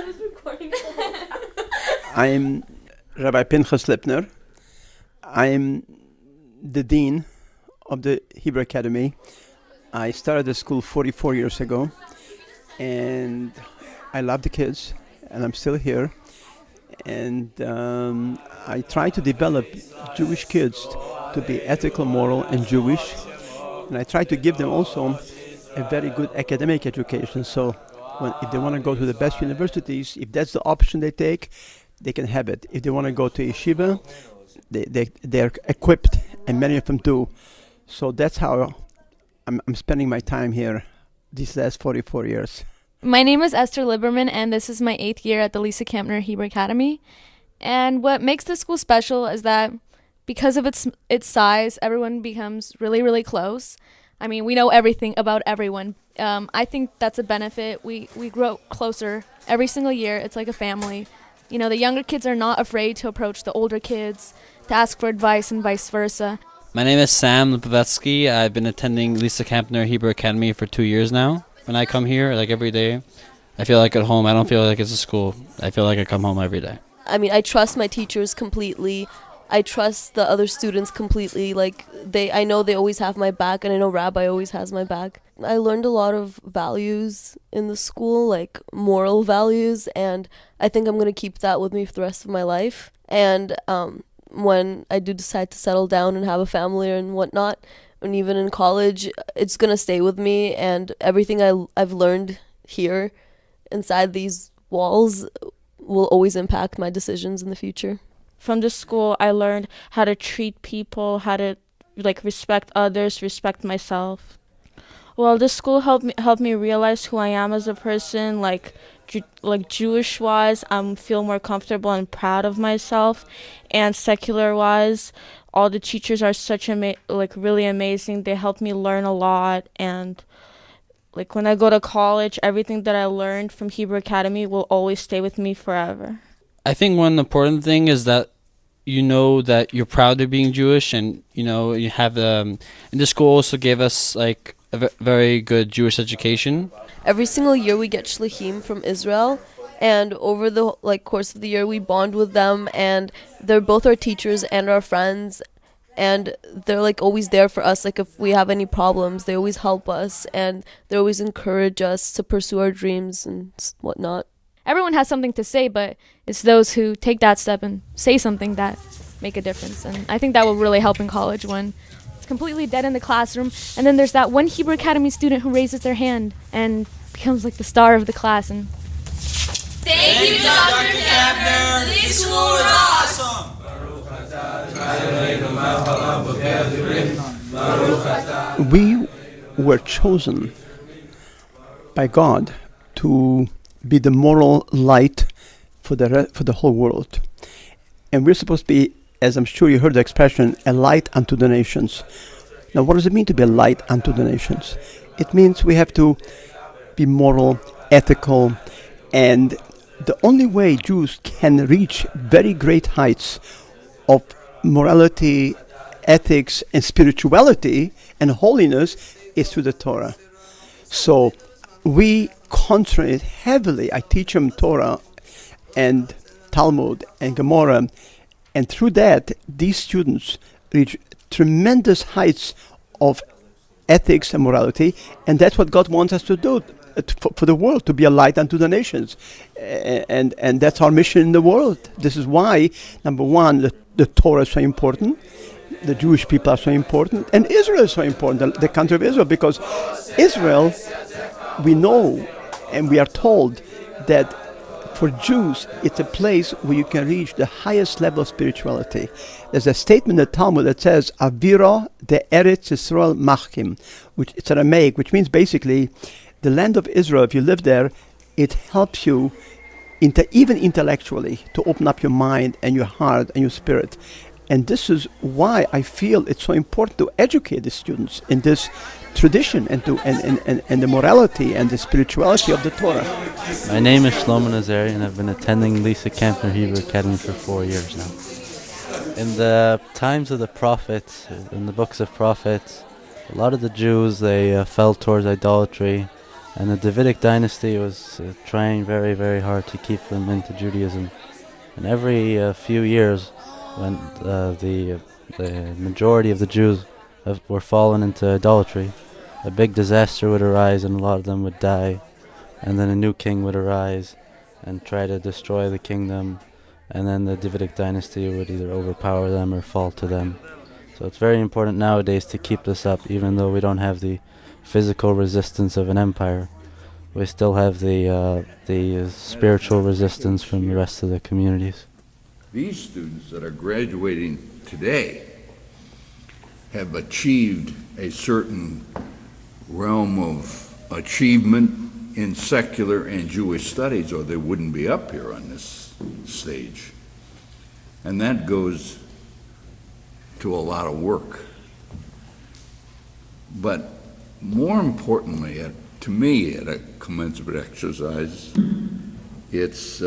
was recording the whole time. I'm Rabbi Pinchas Lipner. I'm the Dean of the Hebrew Academy. I started the school 44 years ago, and I love the kids, and I'm still here. And I try to develop Jewish kids to be ethical, moral, and Jewish. And I try to give them also a very good academic education. So if they want to go to the best universities, if that's the option they take, they can have it. If they want to go to yeshiva, they're equipped, and many of them do. So that's how I'm spending my time here these last 44 years. My name is Esther Lieberman, and this is my 8th year at the Kampner Hebrew Academy. And what makes this school special is that because of its size, everyone becomes really, really close. I mean, we know everything about everyone. I think that's a benefit. We grow closer every single year. It's like a family. You know, the younger kids are not afraid to approach the older kids, to ask for advice and vice versa. My name is Sam Lipovetsky. I've been attending Lisa Kampner Hebrew Academy for 2 years now. When I come here, like every day, I feel like at home. I don't feel like it's a school. I feel like I come home every day. I mean, I trust my teachers completely. I trust the other students completely. Like, I know they always have my back, and I know Rabbi always has my back. I learned a lot of values in the school, like moral values, and I think I'm going to keep that with me for the rest of my life. And when I do decide to settle down and have a family and whatnot, and even in college, it's going to stay with me, and everything I've learned here inside these walls will always impact my decisions in the future. From this school, I learned how to treat people, how to respect others, respect myself. Well, this school helped me realize who I am as a person, like Jewish-wise, I feel more comfortable and proud of myself, and secular-wise, all the teachers are really amazing. They help me learn a lot, and when I go to college, everything that I learned from Hebrew Academy will always stay with me forever. I think one important thing is that you know that you're proud of being Jewish, and you have and the school also gave us a very good Jewish education. Every single year we get shlichim from Israel, and over the course of the year we bond with them, and they're both our teachers and our friends, and they're always there for us. If we have any problems, they always help us, and they always encourage us to pursue our dreams and whatnot. Everyone has something to say, but it's those who take that step and say something that make a difference. And I think that will really help in college when it's completely dead in the classroom, and then there's that one Hebrew Academy student who raises their hand and becomes the star of the class. And thank you, Dr. Kampner. This school is awesome. We were chosen by God to be the moral light for the whole world. And we're supposed to be, as I'm sure you heard the expression, a light unto the nations. Now, what does it mean to be a light unto the nations? It means we have to be moral, ethical, and the only way Jews can reach very great heights of morality, ethics, and spirituality and holiness is through the Torah. So we concentrate heavily. I teach them Torah and Talmud and Gemara, and through that, these students reach tremendous heights of ethics and morality, and that's what God wants us to do for the world, to be a light unto the nations. And that's our mission in the world. This is why, number one, the Torah is so important, the Jewish people are so important, and Israel is so important, the country of Israel, because Israel, we know and we are told that for Jews, it's a place where you can reach the highest level of spirituality. There's a statement in the Talmud that says, Avira de Eretz Yisrael Machkim, which it's Aramaic, which means basically the land of Israel. If you live there, it helps you even intellectually to open up your mind and your heart and your spirit. And this is why I feel it's so important to educate the students in this tradition and the morality and the spirituality of the Torah. My name is Shlomo Nazari, and I've been attending Lisa Kampner Hebrew Academy for 4 years now. In the times of the prophets, in the books of prophets, a lot of the Jews, they fell towards idolatry. And the Davidic dynasty was trying very, very hard to keep them into Judaism. And every few years, when the majority of the Jews were fallen into idolatry, a big disaster would arise and a lot of them would die. And then a new king would arise and try to destroy the kingdom. And then the Davidic dynasty would either overpower them or fall to them. So it's very important nowadays to keep this up, even though we don't have the physical resistance of an empire. We still have the spiritual resistance from the rest of the communities. These students that are graduating today have achieved a certain realm of achievement in secular and Jewish studies, or they wouldn't be up here on this stage. And that goes to a lot of work. But more importantly, to me, at a commencement exercise, it's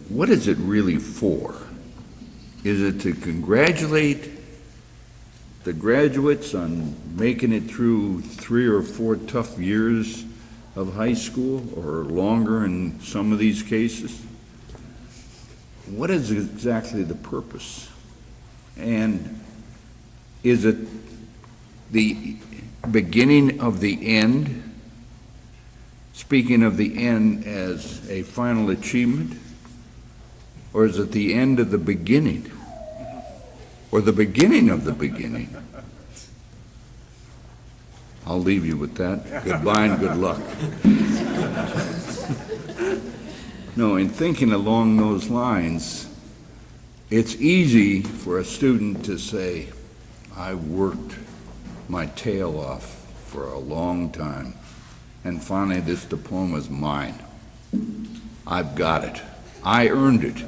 what is it really for? Is it to congratulate the graduates on making it through 3 or 4 tough years of high school, or longer in some of these cases? What is exactly the purpose? And is it the beginning of the end, speaking of the end as a final achievement, or is it the end of the beginning, or the beginning of the beginning? I'll leave you with that. Goodbye and good luck. No, in thinking along those lines, it's easy for a student to say, I worked my tail off for a long time, and finally this diploma is mine. I've got it. I earned it.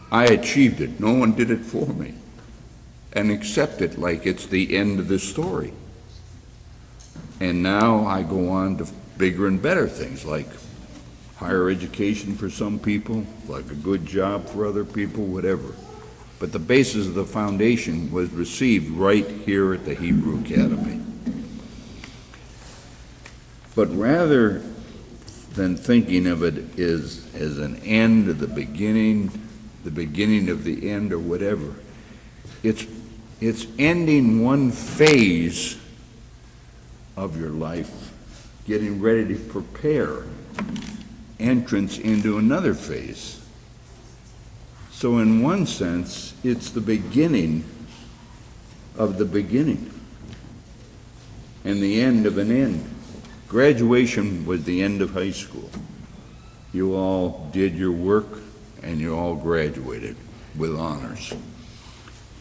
I achieved it. No one did it for me. And accept it like it's the end of the story. And now I go on to bigger and better things, like higher education for some people, like a good job for other people, whatever. But the basis of the foundation was received right here at the Hebrew Academy. But rather than thinking of it as an end of the beginning of the end, or whatever, it's ending one phase of your life, getting ready to prepare entrance into another phase. So in one sense, it's the beginning of the beginning and the end of an end. Graduation was the end of high school. You all did your work and you all graduated with honors.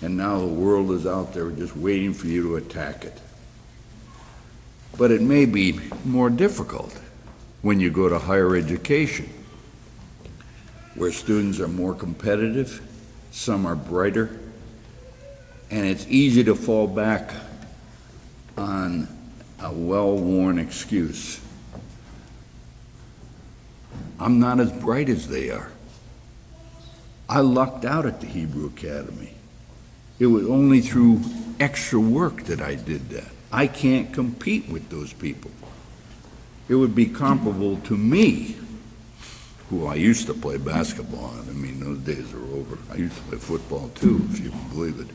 And now the world is out there just waiting for you to attack it. But it may be more difficult when you go to higher education, where students are more competitive, some are brighter, and it's easy to fall back on a well-worn excuse. I'm not as bright as they are. I lucked out at the Hebrew Academy. It was only through extra work that I did that. I can't compete with those people. It would be comparable to me, who I used to play basketball on. I mean, those days are over. I used to play football too, if you can believe it.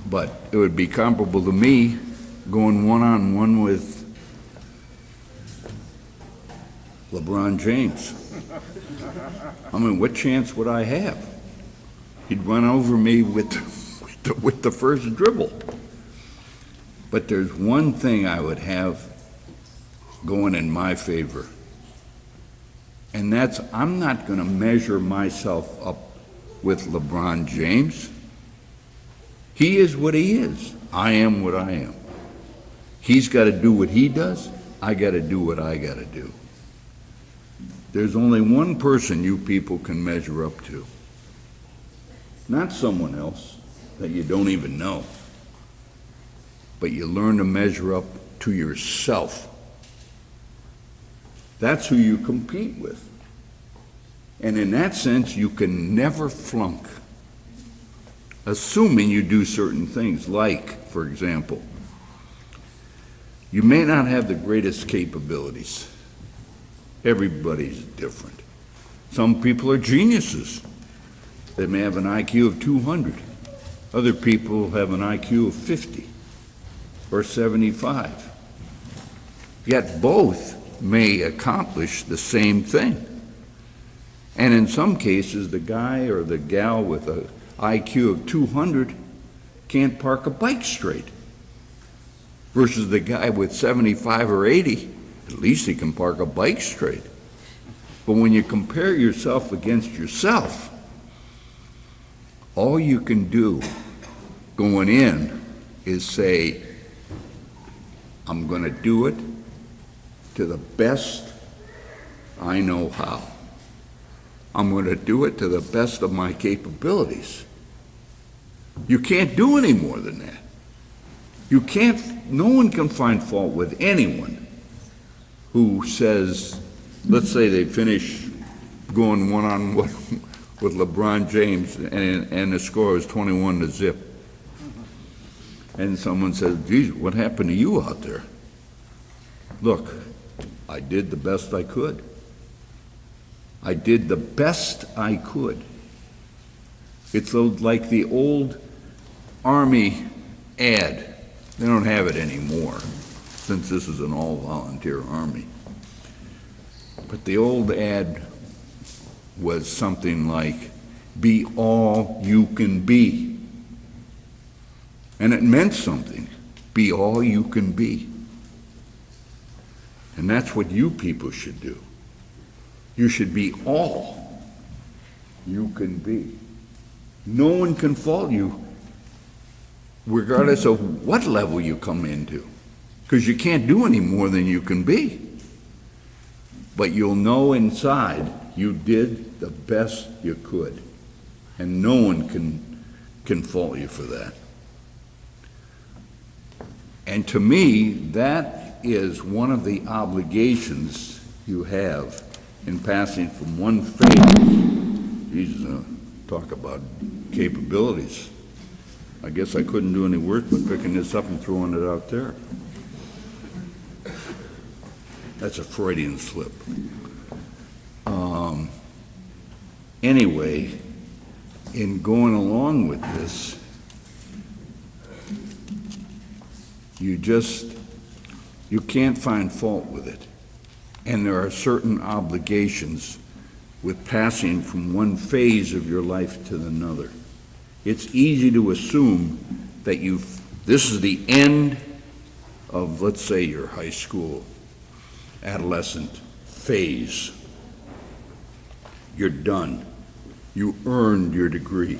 But it would be comparable to me going one-on-one with LeBron James. I mean, what chance would I have? He'd run over me with the first dribble. But there's one thing I would have going in my favor, and that's I'm not going to measure myself up with LeBron James. He is what he is. I am what I am. He's got to do what he does. I got to do what I got to do. There's only one person you people can measure up to, not someone else that you don't even know, but you learn to measure up to yourself. That's who you compete with. And in that sense, you can never flunk, assuming you do certain things, like, for example, You may not have the greatest capabilities. Everybody's different. Some people are geniuses. They may have an IQ of 200. Other people have an IQ of 50 or 75. Yet both may accomplish the same thing. And in some cases, the guy or the gal with an IQ of 200 can't park a bike straight, versus the guy with 75 or 80, at least he can park a bike straight. But when you compare yourself against yourself, all you can do going in is say, I'm going to do it to the best I know how. I'm going to do it to the best of my capabilities. You can't do any more than that. You can't, no one can find fault with anyone who says, let's say they finish going one-on-one with LeBron James and the score is 21-0. And someone says, geez, what happened to you out there? Look, I did the best I could. I did the best I could. It's like the old Army ad. They don't have it anymore, since this is an all-volunteer Army. But the old ad was something like, be all you can be. And it meant something. Be all you can be. And that's what you people should do. You should be all you can be. No one can fault you, regardless of what level you come into, because you can't do any more than you can be. But you'll know inside you did the best you could, and no one can fault you for that. And to me, that is one of the obligations you have in passing from one phase. Jesus, talk about capabilities. I guess I couldn't do any worse but picking this up and throwing it out there. That's a Freudian slip. Anyway, in going along with this, you can't find fault with it. And there are certain obligations with passing from one phase of your life to another. It's easy to assume that this is the end of, let's say, your high school adolescent phase. You're done. You earned your degree.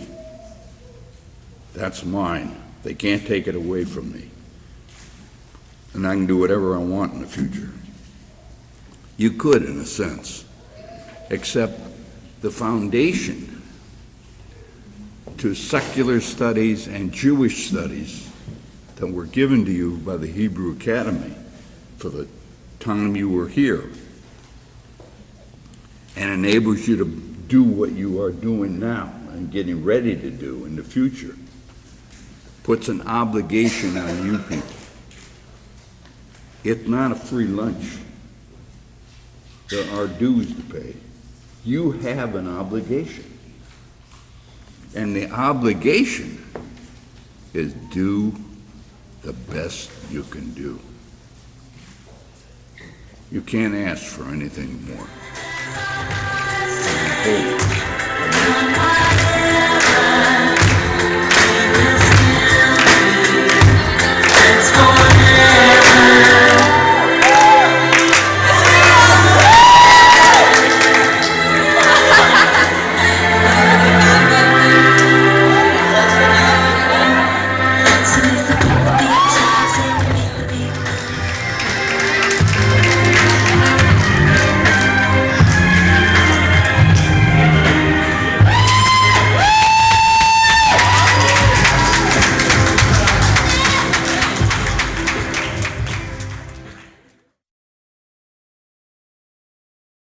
That's mine. They can't take it away from me. And I can do whatever I want in the future. You could, in a sense, except the foundation to secular studies and Jewish studies that were given to you by the Hebrew Academy for the time you were here, and enables you to do what you are doing now and getting ready to do in the future, puts an obligation on you people. It's not a free lunch. There are dues to pay. You have an obligation. And the obligation is do the best you can do. You can't ask for anything more. Let's go.